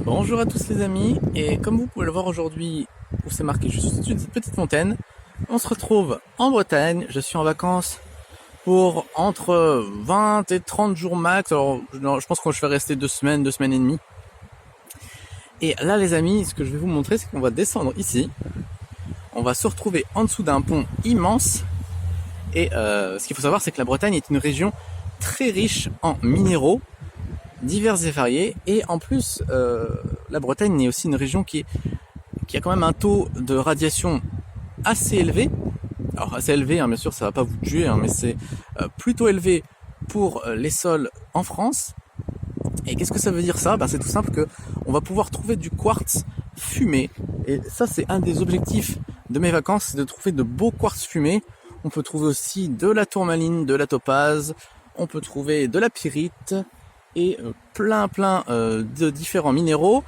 Bonjour à tous les amis, et comme vous pouvez le voir aujourd'hui, où c'est marqué juste au-dessus de cette petite fontaine, on se retrouve en Bretagne. Je suis en vacances pour entre 20 et 30 jours max. Alors je pense que je vais rester 2 semaines et demie. Et là les amis, ce que je vais vous montrer, c'est qu'on va descendre ici. On va se retrouver en dessous d'un pont immense. Et ce qu'il faut savoir, c'est que la Bretagne est une région très riche en minéraux divers et variés, et en plus la Bretagne est aussi une région qui a quand même un taux de radiation assez élevé. Alors assez élevé, bien sûr ça va pas vous tuer, mais c'est plutôt élevé pour les sols en France. Et qu'est-ce que ça veut dire ça? C'est tout simple que on va pouvoir trouver du quartz fumé, et ça c'est un des objectifs de mes vacances, c'est de trouver de beaux quartz fumés. On peut trouver aussi de la tourmaline, de la topaze, on peut trouver de la pyrite et plein de différents minéraux.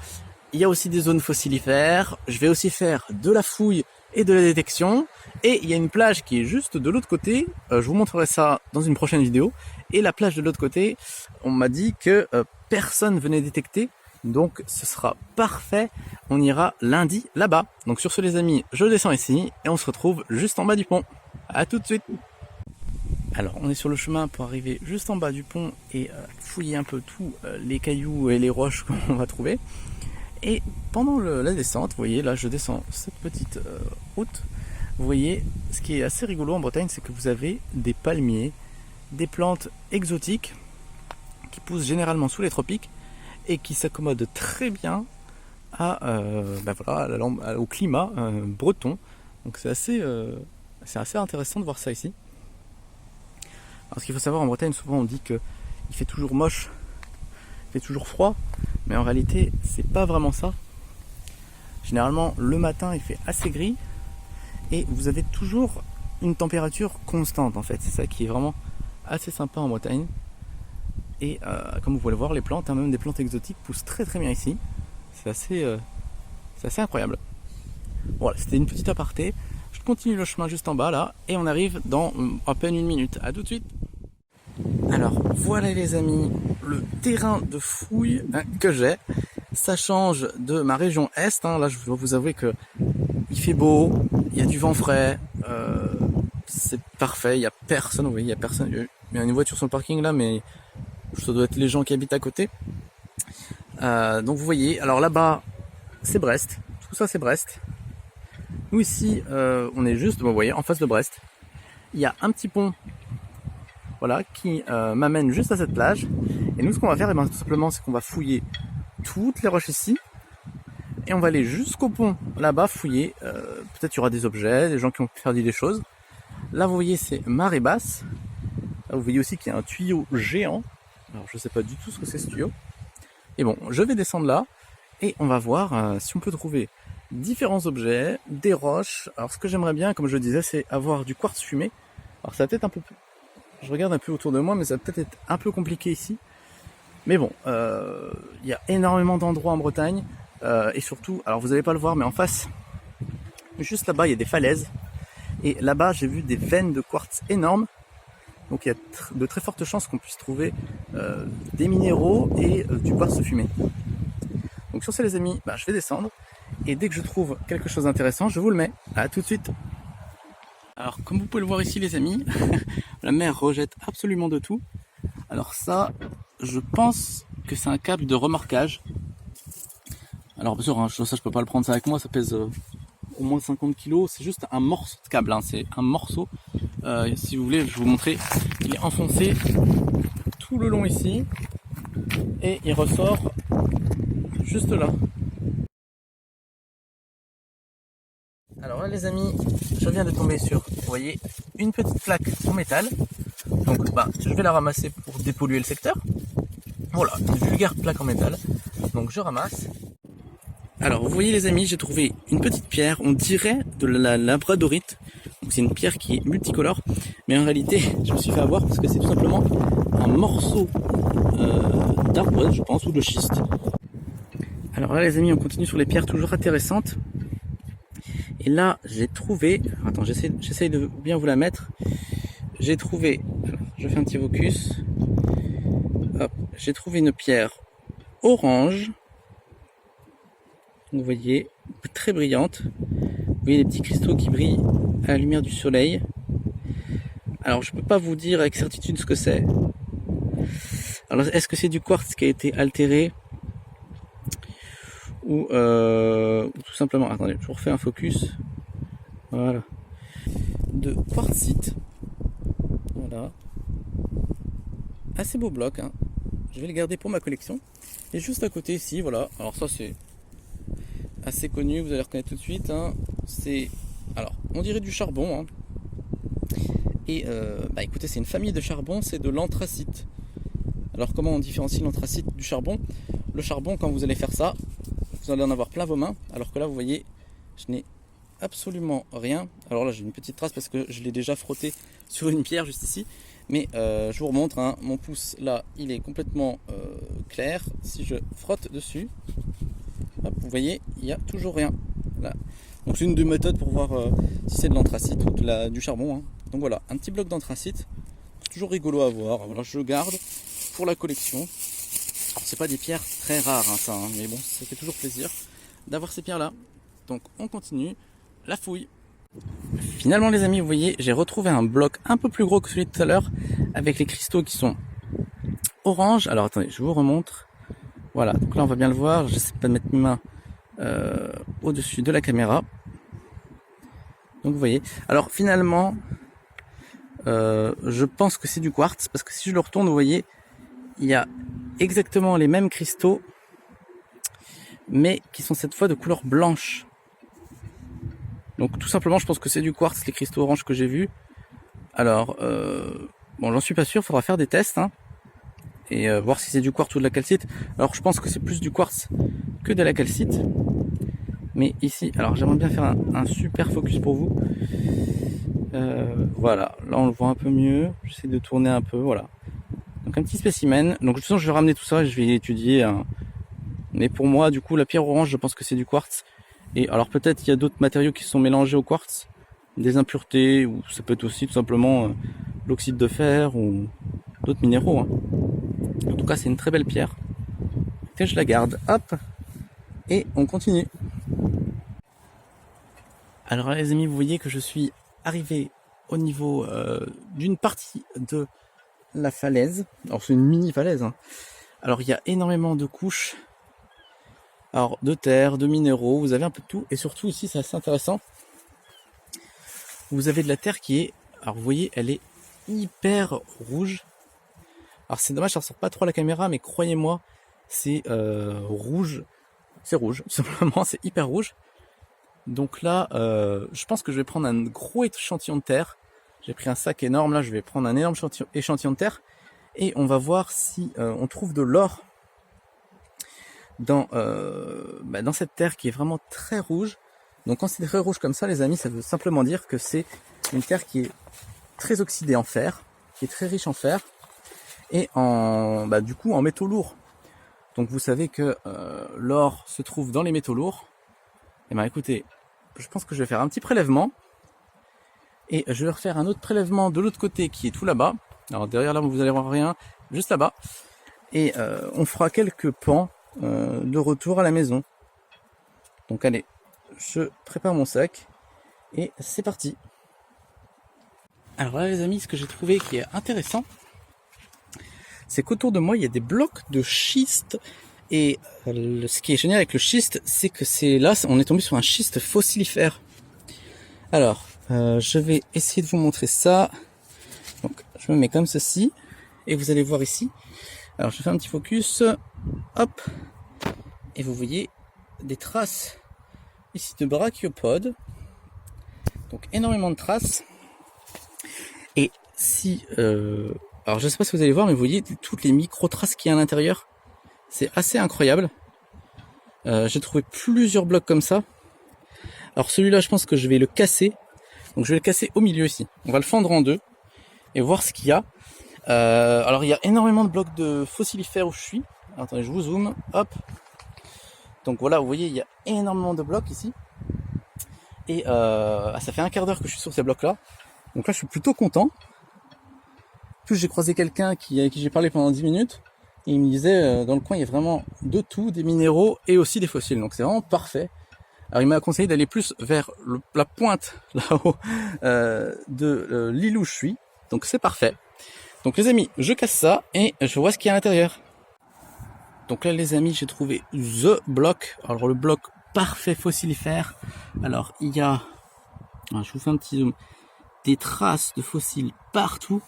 Il y a aussi des zones fossilifères. Je vais aussi faire de la fouille et de la détection. Et il y a une plage qui est juste de l'autre côté. Je vous montrerai ça dans une prochaine vidéo. Et la plage de l'autre côté, on m'a dit que personne venait détecter. Donc ce sera parfait. On ira lundi là-bas. Donc sur ce les amis, je descends ici et on se retrouve juste en bas du pont. À tout de suite. Alors on est sur le chemin pour arriver juste en bas du pont et fouiller un peu tous les cailloux et les roches qu'on va trouver. Et pendant la descente, vous voyez là je descends cette petite route. Vous voyez, ce qui est assez rigolo en Bretagne, c'est que vous avez des palmiers, des plantes exotiques qui poussent généralement sous les tropiques et qui s'accommodent très bien au climat breton. Donc c'est assez intéressant de voir ça ici. Alors ce qu'il faut savoir en Bretagne, souvent on dit qu'il fait toujours moche, il fait toujours froid, mais en réalité c'est pas vraiment ça. Généralement le matin il fait assez gris et vous avez toujours une température constante en fait. C'est ça qui est vraiment assez sympa en Bretagne. Et comme vous pouvez le voir, les plantes, même des plantes exotiques, poussent très bien ici. C'est assez incroyable. Voilà, c'était une petite aparté. Je continue le chemin juste en bas là et on arrive dans à peine une minute. À tout de suite. Alors voilà les amis, le terrain de fouille que j'ai. Ça change de ma région est. Là je dois vous avouer que il fait beau, il y a du vent frais, c'est parfait, il y a personne. Vous voyez, il y a personne. Il y a une voiture sur le parking là, mais ça doit être les gens qui habitent à côté. Donc vous voyez, alors là-bas c'est Brest, tout ça c'est Brest. Nous ici on est juste, vous voyez, en face de Brest. Il y a un petit pont, voilà, qui m'amène juste à cette plage. Et nous ce qu'on va faire, tout simplement, c'est qu'on va fouiller toutes les roches ici. Et on va aller jusqu'au pont là-bas fouiller. Peut-être il y aura des objets, des gens qui ont perdu des choses. Là vous voyez c'est marée basse. Là, vous voyez aussi qu'il y a un tuyau géant. Alors je sais pas du tout ce que c'est ce tuyau. Et bon, je vais descendre là et on va voir si on peut trouver différents objets, des roches. Alors ce que j'aimerais bien, comme je le disais, c'est avoir du quartz fumé. Alors ça va peut-être un peu... Je regarde un peu autour de moi, mais ça va peut-être être un peu compliqué ici. Mais bon, il y a énormément d'endroits en Bretagne. Et surtout, alors vous n'allez pas le voir, mais en face, juste là-bas, il y a des falaises. Et là-bas, j'ai vu des veines de quartz énormes. Donc il y a de très fortes chances qu'on puisse trouver des minéraux et du quartz fumé. Donc sur ce les amis, je vais descendre. Et dès que je trouve quelque chose d'intéressant, je vous le mets. À tout de suite. Alors comme vous pouvez le voir ici les amis, la mer rejette absolument de tout. Alors ça, je pense que c'est un câble de remorquage. Alors bien sûr, ça je peux pas le prendre ça avec moi, ça pèse au moins 50 kg. C'est juste un morceau de câble, c'est un morceau. Si vous voulez, je vais vous montrer. Il est enfoncé tout le long ici et il ressort juste là. Alors là les amis, je viens de tomber sur, vous voyez, une petite plaque en métal. Donc je vais la ramasser pour dépolluer le secteur. Voilà, une vulgaire plaque en métal. Donc je ramasse. Alors vous voyez les amis, j'ai trouvé une petite pierre, on dirait de la labradorite. Donc c'est une pierre qui est multicolore, mais en réalité je me suis fait avoir parce que c'est tout simplement un morceau d'ardoise, je pense, ou de schiste. Alors là les amis, on continue sur les pierres toujours intéressantes. Et là j'ai trouvé, attends, j'essaye de bien vous la mettre. J'ai trouvé, alors, je fais un petit focus. Hop, j'ai trouvé une pierre orange vous voyez, très brillante. Vous voyez les petits cristaux qui brillent à la lumière du soleil. Alors je peux pas vous dire avec certitude ce que c'est. Alors est-ce que c'est du quartz qui a été altéré ou tout simplement, attendez, je vous refais un focus. Voilà. De quartzite. Voilà. Assez beau bloc, hein. Je vais le garder pour ma collection. Et juste à côté ici, voilà. Alors ça c'est assez connu, vous allez reconnaître tout de suite, hein. C'est, alors on dirait du charbon, hein. Et bah écoutez, c'est une famille de charbon, c'est de l'anthracite. Alors comment on différencie l'anthracite du charbon? Le charbon, quand vous allez faire ça, vous allez en avoir plein vos mains, alors que là vous voyez, je n'ai absolument rien. Alors là j'ai une petite trace parce que je l'ai déjà frotté sur une pierre juste ici, mais je vous remontre, hein, mon pouce là il est complètement clair. Si je frotte dessus, hop, vous voyez, il n'y a toujours rien là. Donc c'est une des méthodes pour voir si c'est de l'anthracite ou du charbon, hein. Donc voilà, un petit bloc d'anthracite, c'est toujours rigolo à voir. Voilà, je le garde pour la collection. Alors c'est pas des pierres très rares, hein, ça, hein, mais bon, ça fait toujours plaisir d'avoir ces pierres là. Donc on continue la fouille. Finalement les amis, vous voyez, j'ai retrouvé un bloc un peu plus gros que celui de tout à l'heure, avec les cristaux qui sont orange. Alors attendez, je vous remontre. Voilà, donc là on va bien le voir, j'essaie pas de mettre mes mains au-dessus de la caméra. Donc vous voyez, alors finalement je pense que c'est du quartz, parce que si je le retourne, vous voyez, il y a exactement les mêmes cristaux, mais qui sont cette fois de couleur blanche. Donc tout simplement, je pense que c'est du quartz, les cristaux orange que j'ai vus. Alors, bon, j'en suis pas sûr, il faudra faire des tests, hein, et voir si c'est du quartz ou de la calcite. Alors je pense que c'est plus du quartz que de la calcite. Mais ici, alors j'aimerais bien faire un super focus pour vous. Voilà, là on le voit un peu mieux. J'essaie de tourner un peu, voilà. Donc un petit spécimen. Donc de toute façon je vais ramener tout ça et je vais étudier. Hein. Mais pour moi, du coup, la pierre orange, je pense que c'est du quartz. Et alors peut-être il y a d'autres matériaux qui sont mélangés au quartz, des impuretés, ou ça peut être aussi tout simplement l'oxyde de fer ou d'autres minéraux. Hein. En tout cas, c'est une très belle pierre. Que je la garde. Hop. Et on continue. Alors là, les amis, vous voyez que je suis arrivé au niveau d'une partie de la falaise. Alors c'est une mini falaise, hein. Alors il y a énormément de couches, alors de terre, de minéraux, vous avez un peu de tout. Et surtout ici, c'est assez intéressant, vous avez de la terre qui est, alors vous voyez, elle est hyper rouge. Alors c'est dommage, ça ressort pas trop à la caméra, mais croyez-moi, c'est rouge. C'est rouge, simplement, c'est hyper rouge. Donc là, je pense que je vais prendre un gros échantillon de terre. J'ai pris un sac énorme, là je vais prendre un énorme échantillon de terre. Et on va voir si on trouve de l'or dans cette terre qui est vraiment très rouge. Donc quand c'est très rouge comme ça, les amis, ça veut simplement dire que c'est une terre qui est très oxydée en fer, qui est très riche en fer, et du coup en métaux lourds. Donc vous savez que l'or se trouve dans les métaux lourds. Et ben écoutez, je pense que je vais faire un petit prélèvement. Et je vais refaire un autre prélèvement de l'autre côté qui est tout là-bas. Alors derrière là, vous allez voir rien, juste là-bas. Et on fera quelques pans de retour à la maison. Donc allez, je prépare mon sac et c'est parti. Alors là les amis, ce que j'ai trouvé qui est intéressant, c'est qu'autour de moi il y a des blocs de schiste. Et ce qui est génial avec le schiste, c'est que on est tombé sur un schiste fossilifère. Alors, je vais essayer de vous montrer ça. Donc, je me mets comme ceci, et vous allez voir ici. Alors, je fais un petit focus, hop, et vous voyez des traces ici de brachiopodes. Donc, énormément de traces. Et si, alors je ne sais pas si vous allez voir, mais vous voyez toutes les micro-traces qu'il y a à l'intérieur. C'est assez incroyable. J'ai trouvé plusieurs blocs comme ça. Alors celui-là, je pense que je vais le casser. Donc je vais le casser au milieu ici. On va le fendre en deux et voir ce qu'il y a. Alors il y a énormément de blocs de fossilifères où je suis. Alors, attendez, je vous zoome. Hop. Donc voilà, vous voyez, il y a énormément de blocs ici. Et ça fait un quart d'heure que je suis sur ces blocs-là. Donc là, je suis plutôt content. En plus, j'ai croisé quelqu'un à qui j'ai parlé pendant 10 minutes. Et il me disait, dans le coin, il y a vraiment de tout, des minéraux et aussi des fossiles. Donc c'est vraiment parfait. Alors il m'a conseillé d'aller plus vers la pointe là-haut de l'île où je suis. Donc c'est parfait. Donc les amis, je casse ça et je vois ce qu'il y a à l'intérieur. Donc là les amis, j'ai trouvé The Block. Alors le bloc parfait fossilifère. Alors il y a, je vous fais un petit zoom, des traces de fossiles partout.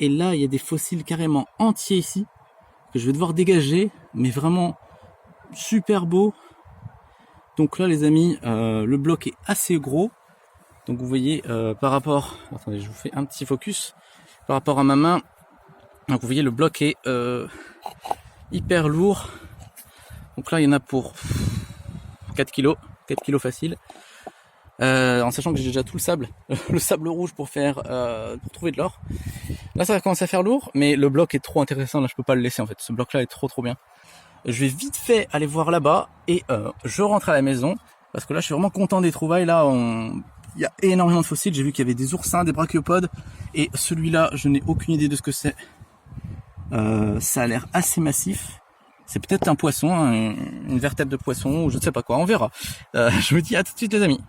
Et là il y a des fossiles carrément entiers ici, que je vais devoir dégager, mais vraiment super beau. Donc là les amis, le bloc est assez gros. Donc vous voyez par rapport, attendez, je vous fais un petit focus par rapport à ma main. Donc vous voyez le bloc est hyper lourd. Donc là il y en a pour 4 kilos facile. En sachant que j'ai déjà tout le sable, le sable rouge pour trouver de l'or. Là ça va commencer à faire lourd, mais le bloc est trop intéressant, là je peux pas le laisser en fait. Ce bloc là est trop bien. Je vais vite fait aller voir là-bas et je rentre à la maison parce que là je suis vraiment content des trouvailles. Là il y a énormément de fossiles, j'ai vu qu'il y avait des oursins, des brachiopodes, et celui-là je n'ai aucune idée de ce que c'est. Ça a l'air assez massif. C'est peut-être un poisson, une vertèbre de poisson, ou je ne sais pas quoi, on verra. Je vous dis à tout de suite les amis.